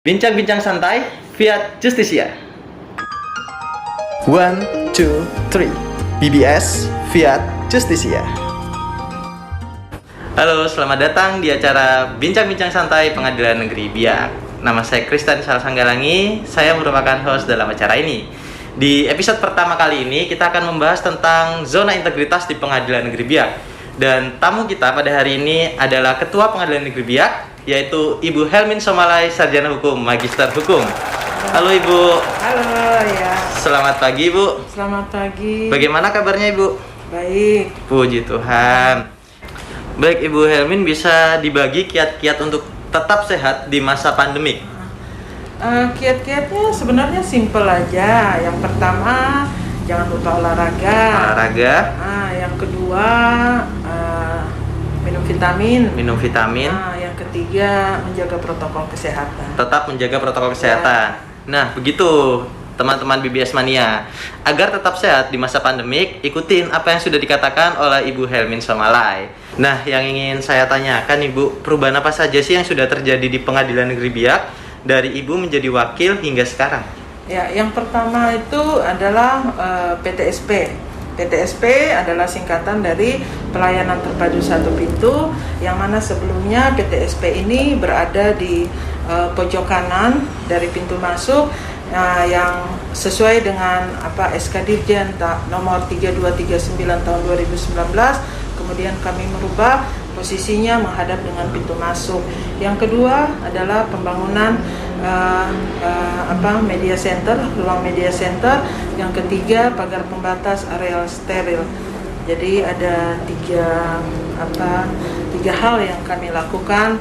Bincang-bincang santai Fiat Justicia. 1, 2, 3 BBS Fiat Justicia. Halo, selamat datang di acara Bincang-bincang santai Pengadilan Negeri Biak. Nama saya Kristen Salsanggalangi. Saya merupakan host dalam acara ini. Di episode pertama kali ini kita akan membahas tentang zona integritas di Pengadilan Negeri Biak. Dan tamu kita pada hari ini adalah Ketua Pengadilan Negeri Biak, yaitu Ibu Helmin Somalai, Sarjana Hukum, Magister Hukum. Halo Ibu. Halo ya. Selamat pagi Ibu. Selamat pagi. Bagaimana kabarnya Ibu? Baik. Puji Tuhan. Baik Ibu Helmin, bisa dibagi kiat-kiat untuk tetap sehat di masa pandemik? Kiat-kiatnya sebenarnya simple aja. Yang pertama, jangan lupa olahraga. Olahraga. Yang kedua, minum vitamin. Minum vitamin. Yang ketiga, menjaga protokol kesehatan. Tetap menjaga protokol kesehatan. Nah, begitu teman-teman BBS Mania. Agar tetap sehat di masa pandemik, ikutin apa yang sudah dikatakan oleh Ibu Helmin Somalai. Nah, yang ingin saya tanyakan Ibu, perubahan apa saja sih yang sudah terjadi di Pengadilan Negeri Biak dari Ibu menjadi wakil hingga sekarang? Ya, yang pertama itu adalah PTSP. PTSP adalah singkatan dari Pelayanan Terpadu Satu Pintu, yang mana sebelumnya PTSP ini berada di pojok kanan dari pintu masuk, yang sesuai dengan SK Dirjen nomor 3239 tahun 2019. Kemudian kami merubah posisinya menghadap dengan pintu masuk. Yang kedua adalah pembangunan media center, ruang media center. Yang ketiga, pagar pembatas areal steril. Jadi ada tiga hal yang kami lakukan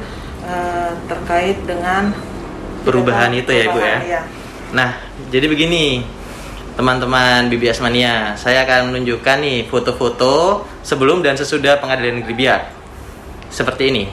terkait dengan perubahan itu ya Ibu ya. Ya. Nah, jadi begini teman-teman BBS Mania, saya akan menunjukkan nih foto-foto sebelum dan sesudah Pengadilan Negeri Biak. Seperti ini.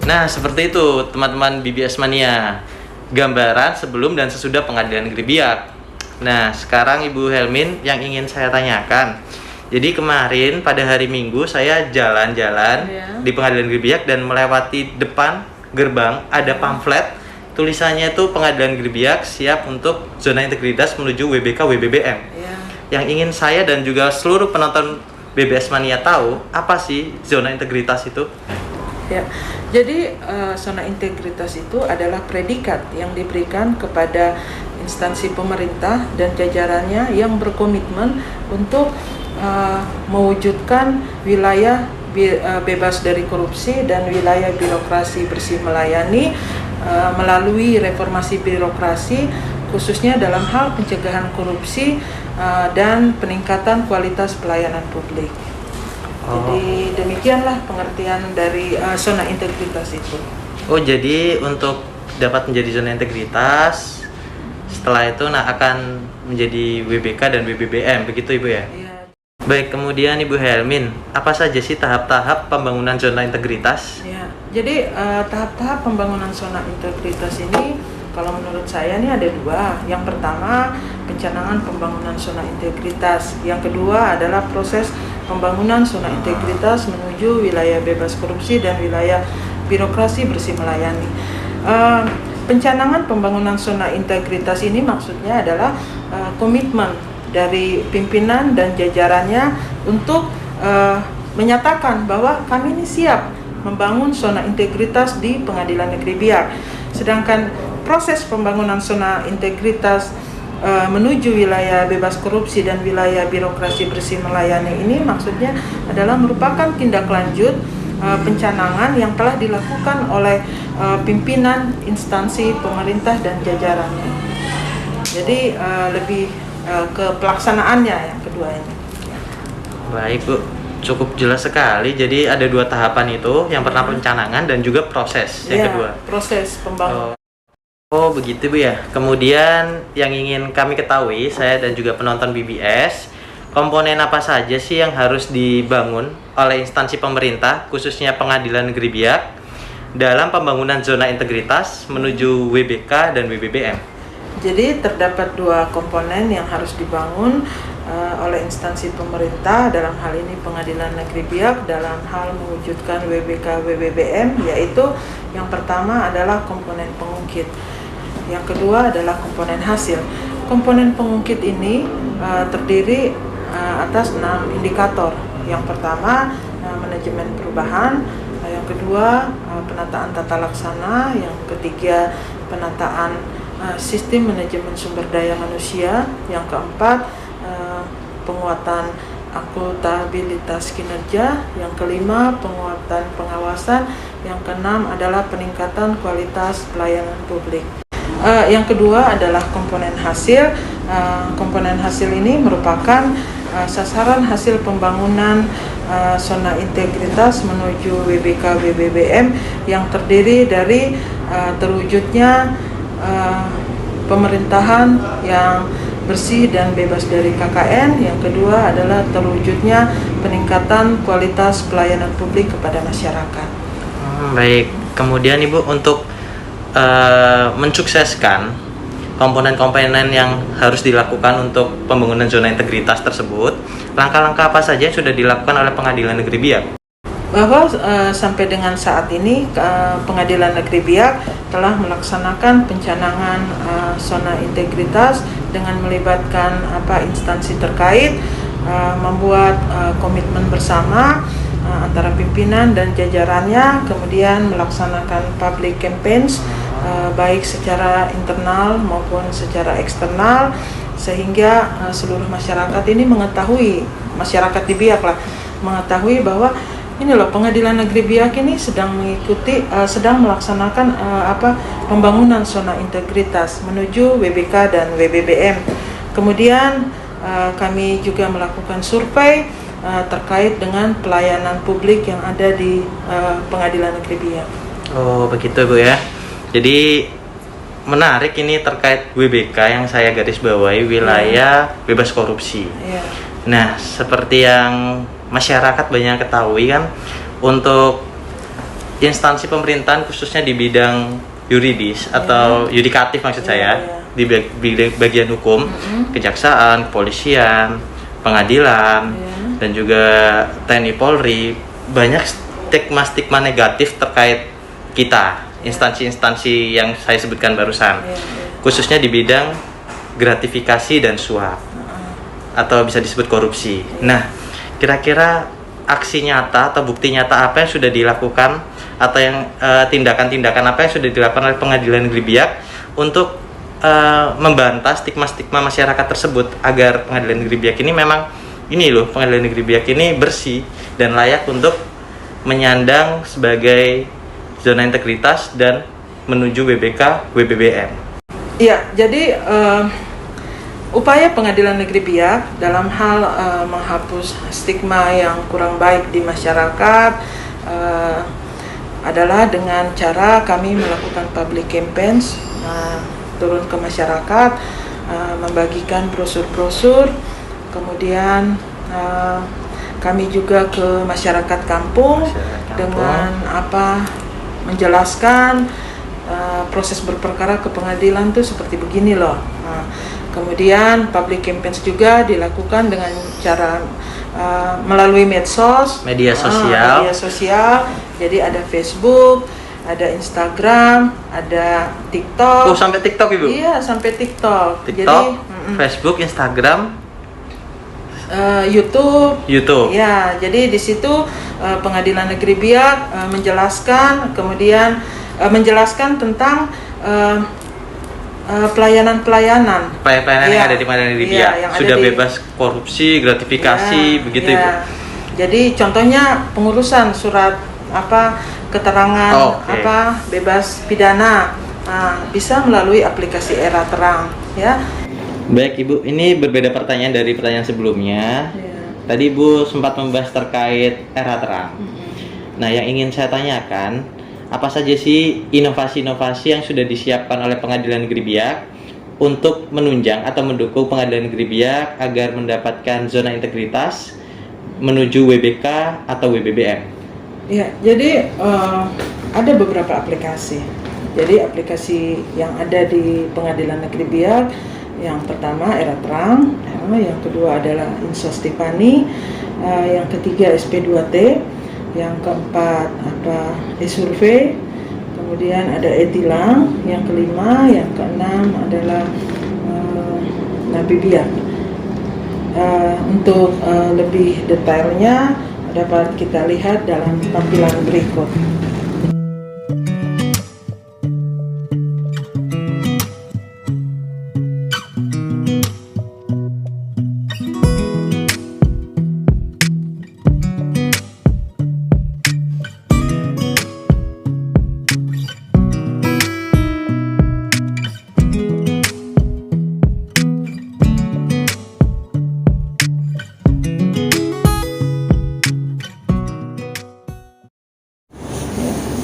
Nah, seperti itu teman-teman BBS Mania, gambaran sebelum dan sesudah Pengadilan Negeri Biak. Nah, sekarang Ibu Helmin yang ingin saya tanyakan. Jadi kemarin pada hari Minggu saya jalan-jalan di Pengadilan Negeri Biak dan melewati depan gerbang ada pamflet tulisannya itu Pengadilan Negeri Biak siap untuk zona integritas menuju WBK WBBM. Yang ingin saya dan juga seluruh penonton BBS Mania tahu, apa sih zona integritas itu? Ya, jadi zona integritas itu adalah predikat yang diberikan kepada instansi pemerintah dan jajarannya yang berkomitmen untuk mewujudkan wilayah bebas dari korupsi dan wilayah birokrasi bersih melayani melalui reformasi birokrasi, khususnya dalam hal pencegahan korupsi dan peningkatan kualitas pelayanan publik. Jadi demikianlah pengertian dari zona integritas itu. Oh, jadi untuk dapat menjadi zona integritas, setelah itu akan menjadi WBK dan WBBM, begitu Ibu ya? Iya. Baik, kemudian Ibu Helmin, apa saja sih tahap-tahap pembangunan zona integritas? Ya, jadi tahap-tahap pembangunan zona integritas ini kalau menurut saya ini ada dua. Yang pertama, pencanangan pembangunan zona integritas. Yang kedua adalah proses pembangunan zona integritas menuju wilayah bebas korupsi dan wilayah birokrasi bersih melayani. Pencanangan pembangunan zona integritas ini maksudnya adalah komitmen dari pimpinan dan jajarannya untuk menyatakan bahwa kami ini siap membangun zona integritas di Pengadilan Negeri Biak. Sedangkan proses pembangunan zona integritas menuju wilayah bebas korupsi dan wilayah birokrasi bersih melayani ini maksudnya adalah merupakan tindak lanjut pencanangan yang telah dilakukan oleh pimpinan instansi pemerintah dan jajarannya. Jadi lebih ke pelaksanaannya yang kedua ini. Baik Bu, cukup jelas sekali. Jadi ada dua tahapan itu, yang pertama pencanangan dan juga proses yang kedua. Proses pembangunan. Oh begitu Bu ya. Kemudian yang ingin kami ketahui, saya dan juga penonton BBS, komponen apa saja sih yang harus dibangun oleh instansi pemerintah, khususnya Pengadilan Negeri Biak, dalam pembangunan zona integritas menuju WBK dan WBBM? Jadi terdapat dua komponen yang harus dibangun oleh instansi pemerintah, dalam hal ini Pengadilan Negeri Biak, dalam hal mewujudkan WBK WBBM, yaitu yang pertama adalah komponen pengungkit, yang kedua adalah komponen hasil. Komponen pengungkit ini terdiri atas 6 indikator. Yang pertama manajemen perubahan, yang kedua penataan tata laksana, yang ketiga penataan sistem manajemen sumber daya manusia, yang keempat penguatan akuntabilitas kinerja, yang kelima penguatan pengawasan, yang keenam adalah peningkatan kualitas pelayanan publik. Yang kedua adalah komponen hasil. Komponen hasil ini merupakan sasaran hasil pembangunan zona integritas menuju WBK WBBM yang terdiri dari terwujudnya pemerintahan yang bersih dan bebas dari KKN. Yang kedua adalah terwujudnya peningkatan kualitas pelayanan publik kepada masyarakat. Baik, kemudian Ibu untuk mensukseskan komponen-komponen yang harus dilakukan untuk pembangunan zona integritas tersebut, langkah-langkah apa saja yang sudah dilakukan oleh Pengadilan Negeri Biak? Bahwa sampai dengan saat ini Pengadilan Negeri Biak telah melaksanakan pencanangan zona integritas dengan melibatkan instansi terkait, membuat komitmen bersama antara pimpinan dan jajarannya, kemudian melaksanakan public campaigns baik secara internal maupun secara eksternal, sehingga seluruh masyarakat ini mengetahui, masyarakat di Biak lah, mengetahui bahwa ini loh Pengadilan Negeri Biak ini sedang melaksanakan pembangunan zona integritas menuju WBK dan WBBM. Kemudian kami juga melakukan survei terkait dengan pelayanan publik yang ada di Pengadilan Negeri Biak. Oh begitu Bu ya. Jadi menarik ini terkait WBK yang saya garis bawahi, wilayah bebas korupsi. Yeah. Nah, seperti yang masyarakat banyak ketahui kan, untuk instansi pemerintahan khususnya di bidang yuridis atau yudikatif maksud saya, di bagian hukum, kejaksaan, kepolisian, pengadilan, dan juga TNI Polri, banyak stigma-stigma negatif terkait kita, instansi-instansi yang saya sebutkan barusan, khususnya di bidang gratifikasi dan suap, atau bisa disebut korupsi. Nah, kira-kira aksi nyata atau bukti nyata apa yang sudah dilakukan, atau yang tindakan-tindakan apa yang sudah dilakukan oleh Pengadilan Negeri Biak untuk membantah stigma-stigma masyarakat tersebut, agar Pengadilan Negeri Biak ini memang Pengadilan Negeri Biak ini bersih dan layak untuk menyandang sebagai zona integritas dan menuju WBK WBBM. Iya, jadi upaya Pengadilan Negeri Biak dalam hal menghapus stigma yang kurang baik di masyarakat adalah dengan cara kami melakukan public campaigns, turun ke masyarakat, membagikan brosur-brosur, kemudian kami juga ke masyarakat kampung dengan menjelaskan proses berperkara ke pengadilan tuh seperti begini loh. Kemudian public campaigns juga dilakukan dengan cara melalui media sosial. Jadi ada Facebook, ada Instagram, ada TikTok. Oh, sampai TikTok Ibu? Iya, sampai TikTok. Jadi Facebook, Instagram, YouTube. Ya, jadi di situ Pengadilan Negeri Biak menjelaskan, kemudian menjelaskan tentang pelayanan yang ada di Pengadilan Negeri Biak, sudah bebas korupsi, gratifikasi, begitu Ibu. Jadi contohnya pengurusan surat keterangan bebas pidana bisa melalui aplikasi Era Terang ya. Baik Ibu, ini berbeda pertanyaan dari pertanyaan sebelumnya. Tadi Ibu sempat membahas terkait Era Terang. Nah, yang ingin saya tanyakan, apa saja sih inovasi-inovasi yang sudah disiapkan oleh Pengadilan Negeri Biak untuk menunjang atau mendukung Pengadilan Negeri Biak agar mendapatkan zona integritas menuju WBK atau WBBM? Ya, jadi ada beberapa aplikasi. Jadi aplikasi yang ada di Pengadilan Negeri Biak, yang pertama Era Terang, yang kedua adalah Insostifani, yang ketiga SP2T, yang keempat e-survey, kemudian ada e-tilang, yang kelima, yang keenam adalah Napi Biak. Untuk lebih detailnya dapat kita lihat dalam tampilan berikut.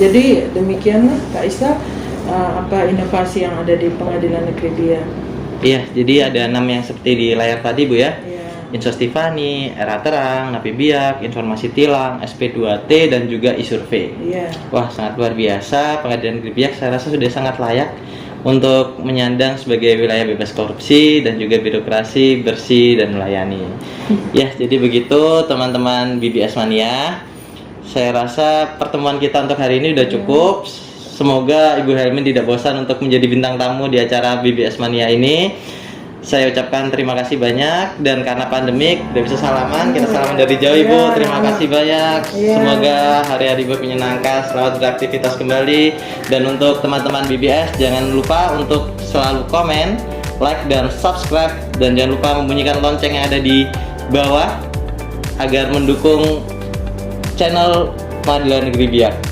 Jadi demikianlah Kak Isa, apa inovasi yang ada di Pengadilan Negeri Biak. Iya, jadi ada 6 yang seperti di layar tadi Bu ya. Iya. Insostifani, Era Terang, Napi Biak, Informasi Tilang, SP2T, dan juga e-survey. Iya. Wah, sangat luar biasa. Pengadilan Negeri Biak saya rasa sudah sangat layak untuk menyandang sebagai wilayah bebas korupsi dan juga birokrasi bersih dan melayani. Ya, jadi begitu teman-teman BBS Mania. Saya rasa pertemuan kita untuk hari ini udah cukup. Semoga Ibu Helmin tidak bosan untuk menjadi bintang tamu di acara BBS Mania ini. Saya ucapkan terima kasih banyak, dan karena pandemik udah bisa salaman, kita salaman dari jauh Ibu. Terima kasih banyak. Semoga hari-hari Ibu menyenangkan, selamat beraktivitas kembali. Dan untuk teman-teman BBS, jangan lupa untuk selalu komen, like, dan subscribe, dan jangan lupa membunyikan lonceng yang ada di bawah agar mendukung channel Pengadilan Negeri Biak.